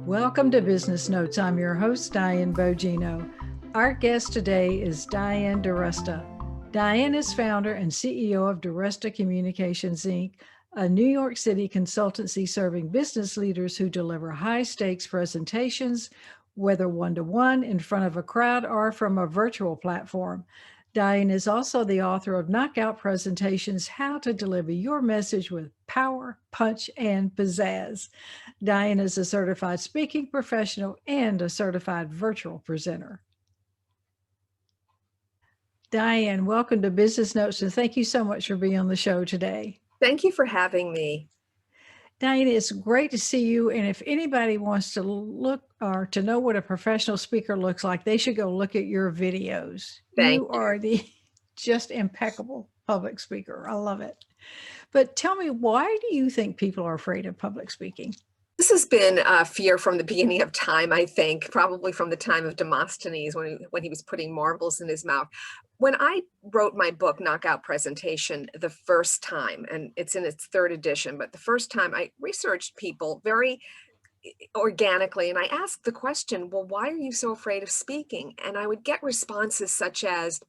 Welcome to Business Notes. I'm your host, Diane Bogino. Our guest today is Diane DiResta. Diane is founder and CEO of DiResta Communications, Inc., a New York City consultancy serving business leaders who deliver high-stakes presentations, whether one-to-one, in front of a crowd, or from a virtual platform. Diane is also the author of Knockout Presentations, How to Deliver Your Message with Power, Punch, and Pizzazz. Diane is a certified speaking professional and a certified virtual presenter. Diane, welcome to Business Notes, and thank you so much for being on the show today. Thank you for having me. Diane, it's great to see you. And if anybody wants to look or to know what a professional speaker looks like, they should go look at your videos. You are the just impeccable public speaker. I love it. But tell me, why do you think people are afraid of public speaking? This has been a fear from the beginning of time, I think, probably from the time of Demosthenes when he was putting marbles in his mouth. When I wrote my book, Knockout Presentation, the first time, and it's in its third edition, but the first time I researched people very organically, and I asked the question, well, why are you so afraid of speaking? And I would get responses such as,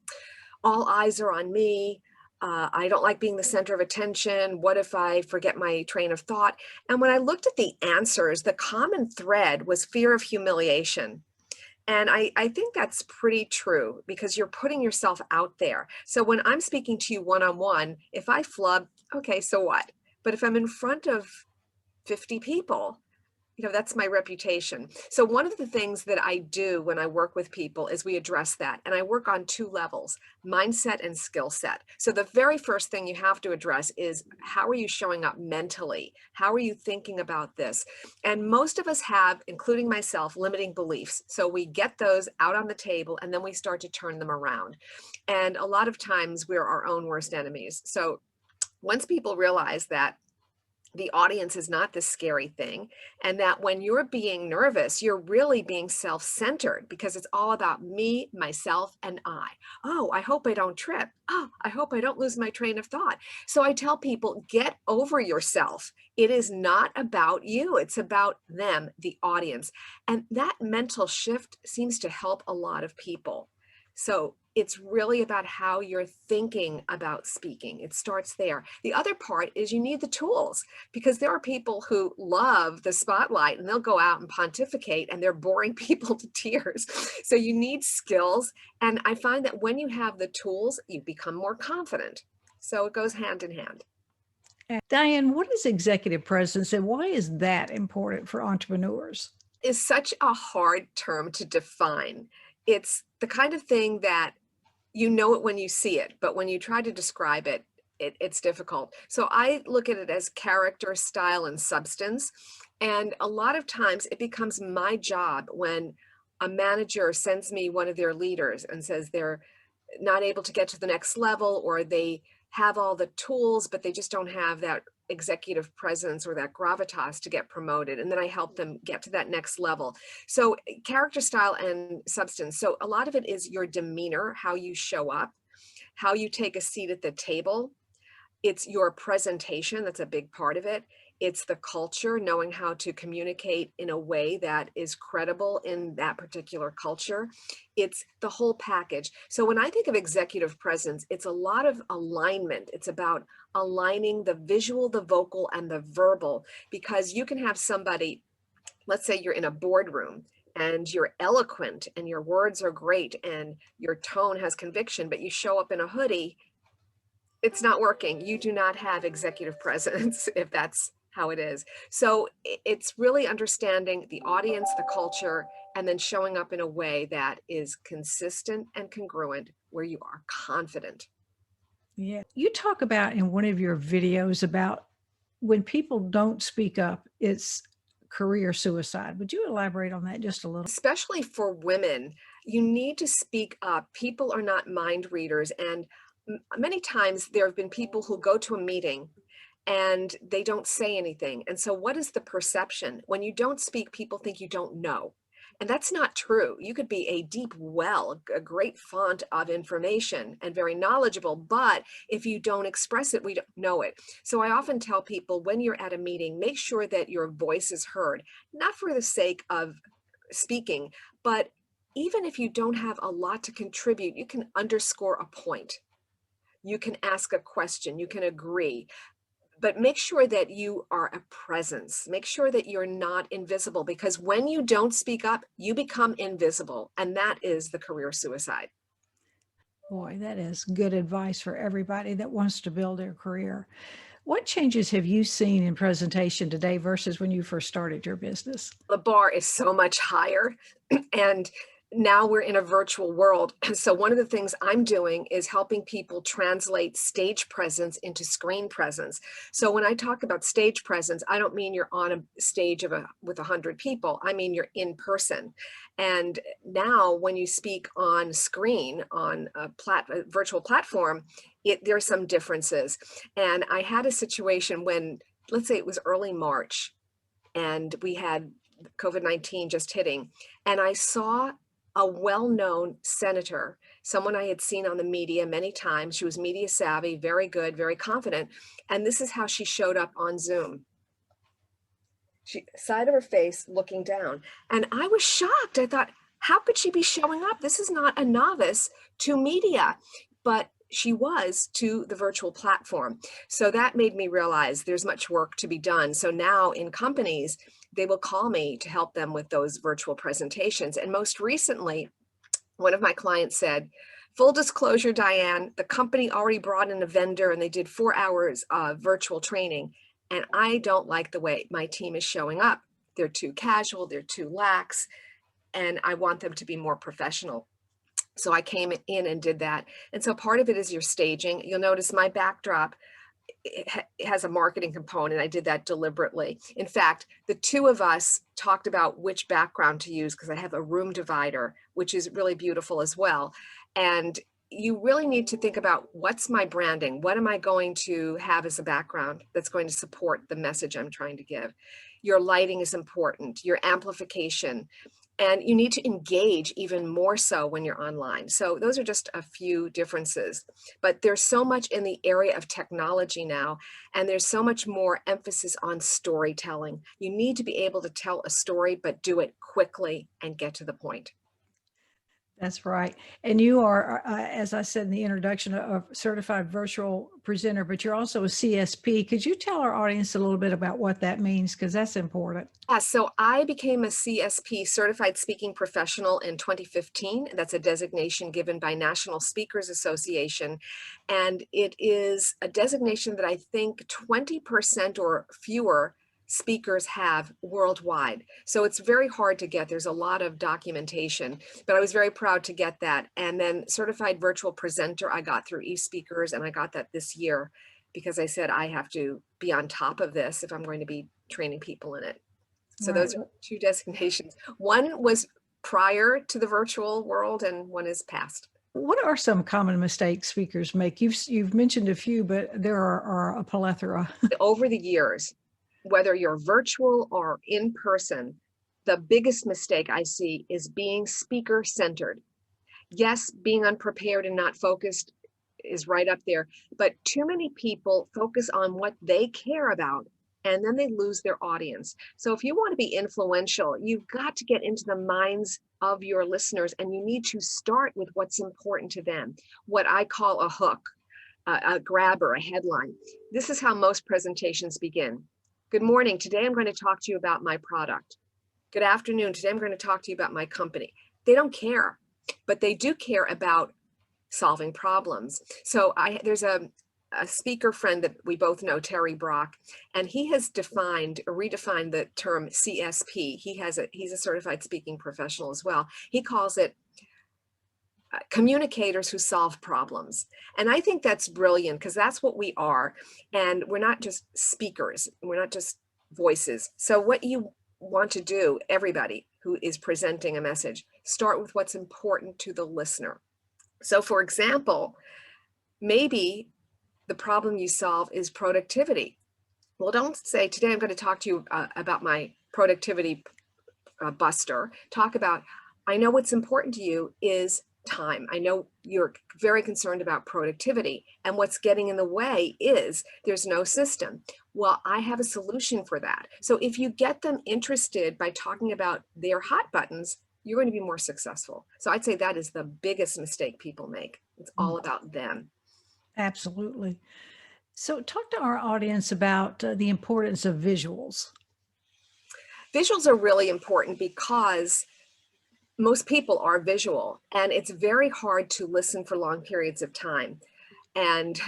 all eyes are on me. I don't like being the center of attention. What if I forget my train of thought? And when I looked at the answers, the common thread was fear of humiliation. And I think that's pretty true because you're putting yourself out there. So when I'm speaking to you one-on-one, if I flub, okay, so what? But if I'm in front of 50 people, that's my reputation. So one of the things that I do when I work with people is we address that. And I work on two levels, mindset and skill set. So the very first thing you have to address is, how are you showing up mentally? How are you thinking about this? And most of us have, including myself, limiting beliefs. So we get those out on the table and then we start to turn them around. And a lot of times we're our own worst enemies. So once people realize that the audience is not this scary thing, and that when you're being nervous, you're really being self-centered because it's all about me, myself, and I. Oh, I hope I don't trip. Oh, I hope I don't lose my train of thought. So I tell people, get over yourself. It is not about you. It's about them, the audience. And that mental shift seems to help a lot of people. So it's really about how you're thinking about speaking. It starts there. The other part is you need the tools, because there are people who love the spotlight and they'll go out and pontificate and they're boring people to tears. So you need skills. And I find that when you have the tools, you become more confident. So it goes hand in hand. Diane, what is executive presence and why is that important for entrepreneurs? It's such a hard term to define. It's the kind of thing that you know it when you see it, but when you try to describe it, it's difficult. So I look at it as character, style, and substance. And a lot of times it becomes my job when a manager sends me one of their leaders and says they're not able to get to the next level, or they have all the tools, but they just don't have that executive presence or that gravitas to get promoted. And then I help them get to that next level. So character, style, and substance. So a lot of it is your demeanor, how you show up, how you take a seat at the table. It's your presentation. That's a big part of it. It's the culture, knowing how to communicate in a way that is credible in that particular culture. It's the whole package. So when I think of executive presence, it's a lot of alignment. It's about aligning the visual, the vocal, and the verbal, because you can have somebody, let's say you're in a boardroom and you're eloquent and your words are great and your tone has conviction, but you show up in a hoodie, it's not working. You do not have executive presence if that's how it is. So it's really understanding the audience, the culture, and then showing up in a way that is consistent and congruent, where you are confident. Yeah. You talk about in one of your videos about when people don't speak up, it's career suicide. Would you elaborate on that just a little? Especially for women, you need to speak up. People are not mind readers. And many times there have been people who go to a meeting and they don't say anything. And so what is the perception? When you don't speak, people think you don't know. And that's not true. You could be a deep well, a great font of information and very knowledgeable, but if you don't express it, we don't know it. So I often tell people when you're at a meeting, make sure that your voice is heard, not for the sake of speaking, but even if you don't have a lot to contribute, you can underscore a point. You can ask a question, you can agree, but make sure that you are a presence. Make sure that you're not invisible, because when you don't speak up, you become invisible, and that is the career suicide. Boy, that is good advice for everybody that wants to build their career. What changes have you seen in presentation today versus when you first started your business? The bar is so much higher, and now we're in a virtual world. So one of the things I'm doing is helping people translate stage presence into screen presence. So when I talk about stage presence, I don't mean you're on a stage with 100 people. I mean you're in person. And now when you speak on screen on a virtual platform, there are some differences. And I had a situation when, let's say it was early March, and we had COVID-19 just hitting, and I saw a well-known senator, someone I had seen on the media many times. She was media savvy, very good, very confident. And this is how she showed up on Zoom. She, side of her face looking down. And I was shocked. I thought, how could she be showing up? This is not a novice to media, but she was to the virtual platform. So that made me realize there's much work to be done. So now in companies, they will call me to help them with those virtual presentations. And most recently, one of my clients said, full disclosure, Diane, the company already brought in a vendor and they did 4 hours of virtual training. And I don't like the way my team is showing up. They're too casual, they're too lax, and I want them to be more professional. So I came in and did that. And so part of it is your staging. You'll notice my backdrop, it has a marketing component. I did that deliberately. In fact, the two of us talked about which background to use because I have a room divider, which is really beautiful as well. And you really need to think about what's my branding? What am I going to have as a background that's going to support the message I'm trying to give? Your lighting is important, your amplification, and you need to engage even more so when you're online. So those are just a few differences, but there's so much in the area of technology now, and there's so much more emphasis on storytelling. You need to be able to tell a story, but do it quickly and get to the point. That's right. And you are, as I said in the introduction, a certified virtual presenter, but you're also a CSP. Could you tell our audience a little bit about what that means? Because that's important. Yeah, so I became a CSP, Certified Speaking Professional, in 2015. That's a designation given by National Speakers Association. And it is a designation that I think 20% or fewer speakers have worldwide. So it's very hard to get. There's a lot of documentation, but I was very proud to get that. And then Certified Virtual Presenter, I got through eSpeakers, and I got that this year because I said I have to be on top of this if I'm going to be training people in it. So Right. those are two designations. One was prior to the virtual world and one is past. What are some common mistakes speakers make? You've mentioned a few, but there are a plethora. Over the years, whether you're virtual or in person, the biggest mistake I see is being speaker centered. Yes, being unprepared and not focused is right up there, but too many people focus on what they care about and then they lose their audience. So if you want to be influential, you've got to get into the minds of your listeners, and you need to start with what's important to them, what I call a hook, a grabber, a headline. This is how most presentations begin. Good morning, today I'm going to talk to you about my product. Good afternoon, today I'm going to talk to you about my company. They don't care, but they do care about solving problems. So there's a speaker friend that we both know, Terry Brock, and he has redefined the term CSP. He's a certified speaking professional as well. He calls it communicators who solve problems. And I think that's brilliant because that's what we are. And we're not just speakers, we're not just voices. So what you want to do, everybody who is presenting a message, start with what's important to the listener. So for example, maybe the problem you solve is productivity. Well, don't say, today I'm going to talk to you about my productivity buster, talk about, I know what's important to you is time. I know you're very concerned about productivity, and what's getting in the way is there's no system. Well, I have a solution for that. So if you get them interested by talking about their hot buttons, you're going to be more successful. So I'd say that is the biggest mistake people make. It's all about them. Absolutely. So talk to our audience about the importance of visuals. Visuals are really important because most people are visual, and it's very hard to listen for long periods of time. And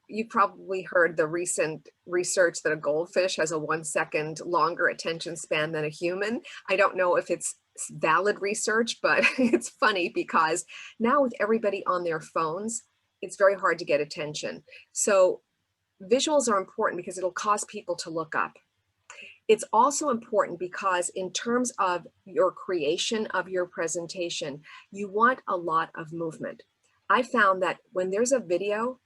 you probably heard the recent research that a goldfish has a 1 second longer attention span than a human. I don't know if it's valid research, but it's funny because now with everybody on their phones, it's very hard to get attention. So visuals are important because it'll cause people to look up. It's also important because in terms of your creation of your presentation, you want a lot of movement. I found that when there's a video,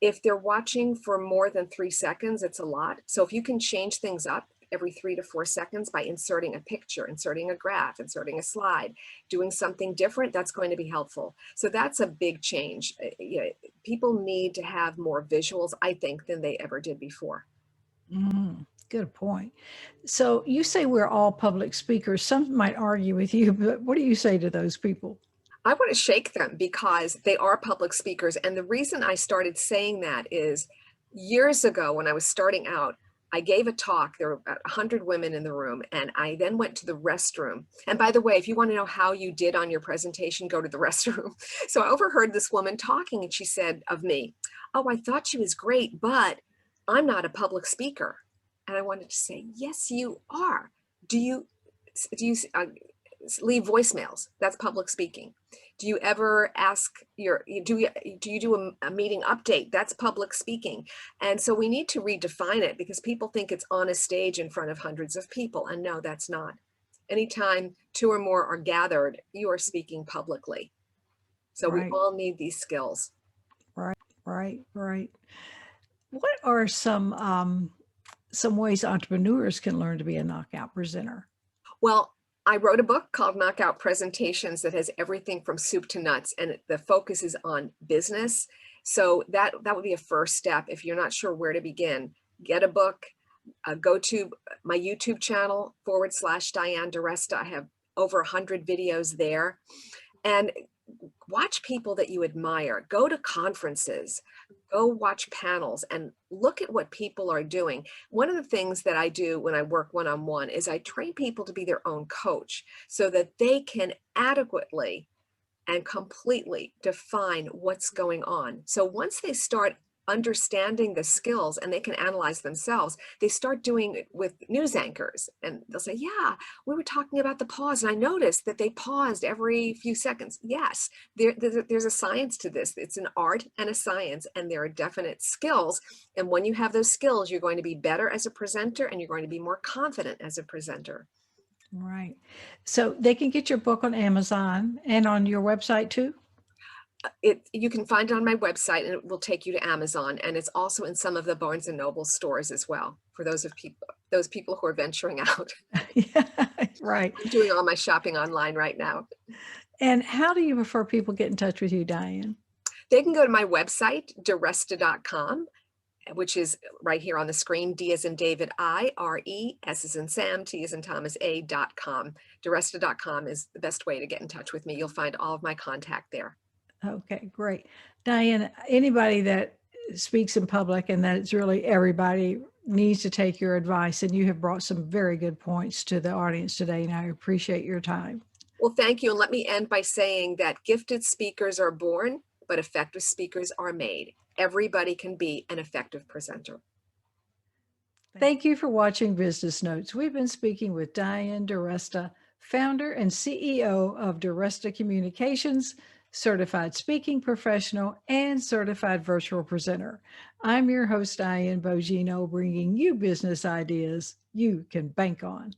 if they're watching for more than 3 seconds, it's a lot. So if you can change things up every 3 to 4 seconds by inserting a picture, inserting a graph, inserting a slide, doing something different, that's going to be helpful. So that's a big change. People need to have more visuals, I think, than they ever did before. Good point. So you say we're all public speakers. Some might argue with you, but what do you say to those people? I want to shake them because they are public speakers. And the reason I started saying that is years ago when I was starting out, I gave a talk. There were about 100 women in the room, and I then went to the restroom. And by the way, if you want to know how you did on your presentation, go to the restroom. So I overheard this woman talking, and she said of me, "Oh, I thought she was great, but I'm not a public speaker." And I wanted to say, yes, you are. Do you leave voicemails? That's public speaking. Do you ever ask do you do a meeting update? That's public speaking. And so we need to redefine it because people think it's on a stage in front of hundreds of people. And no, that's not. Anytime 2 or more are gathered, you are speaking publicly. So we Right, all need these skills. right. What are some ways entrepreneurs can learn to be a knockout presenter? Well, I wrote a book called Knockout Presentations that has everything from soup to nuts, and the focus is on business. So that would be a first step. If you're not sure where to begin, get a book, go to my YouTube channel /Diane DiResta. I have over 100 videos there. And watch people that you admire. Go to conferences, go watch panels, and look at what people are doing. One of the things that I do when I work one-on-one is I train people to be their own coach so that they can adequately and completely define what's going on. So once they start understanding the skills and they can analyze themselves, they start doing it with news anchors, and they'll say, yeah, we were talking about the pause and I noticed that they paused every few seconds. Yes, there's a science to this. It's an art and a science, and there are definite skills. And when you have those skills, you're going to be better as a presenter and you're going to be more confident as a presenter. Right. So they can get your book on Amazon and on your website too? You can find it on my website, and it will take you to Amazon, and it's also in some of the Barnes and Noble stores as well for those people who are venturing out. Yeah, right. I'm doing all my shopping online right now. And how do you prefer people get in touch with you, Diane? They can go to my website, DiResta.com, which is right here on the screen, D as in David, I-R-E, S as in Sam, T as in Thomas, A.com. DiResta.com is the best way to get in touch with me. You'll find all of my contact there. Okay, great. Diane, anybody that speaks in public, and that it's really everybody, needs to take your advice, and you have brought some very good points to the audience today, and I appreciate your time. Well, thank you. And let me end by saying that gifted speakers are born, but effective speakers are made. Everybody can be an effective presenter. Thank you for watching Business Notes. We've been speaking with Diane DiResta, founder and CEO of DiResta Communications, certified speaking professional, and certified virtual presenter. I'm your host, Diane Bogino, bringing you business ideas you can bank on.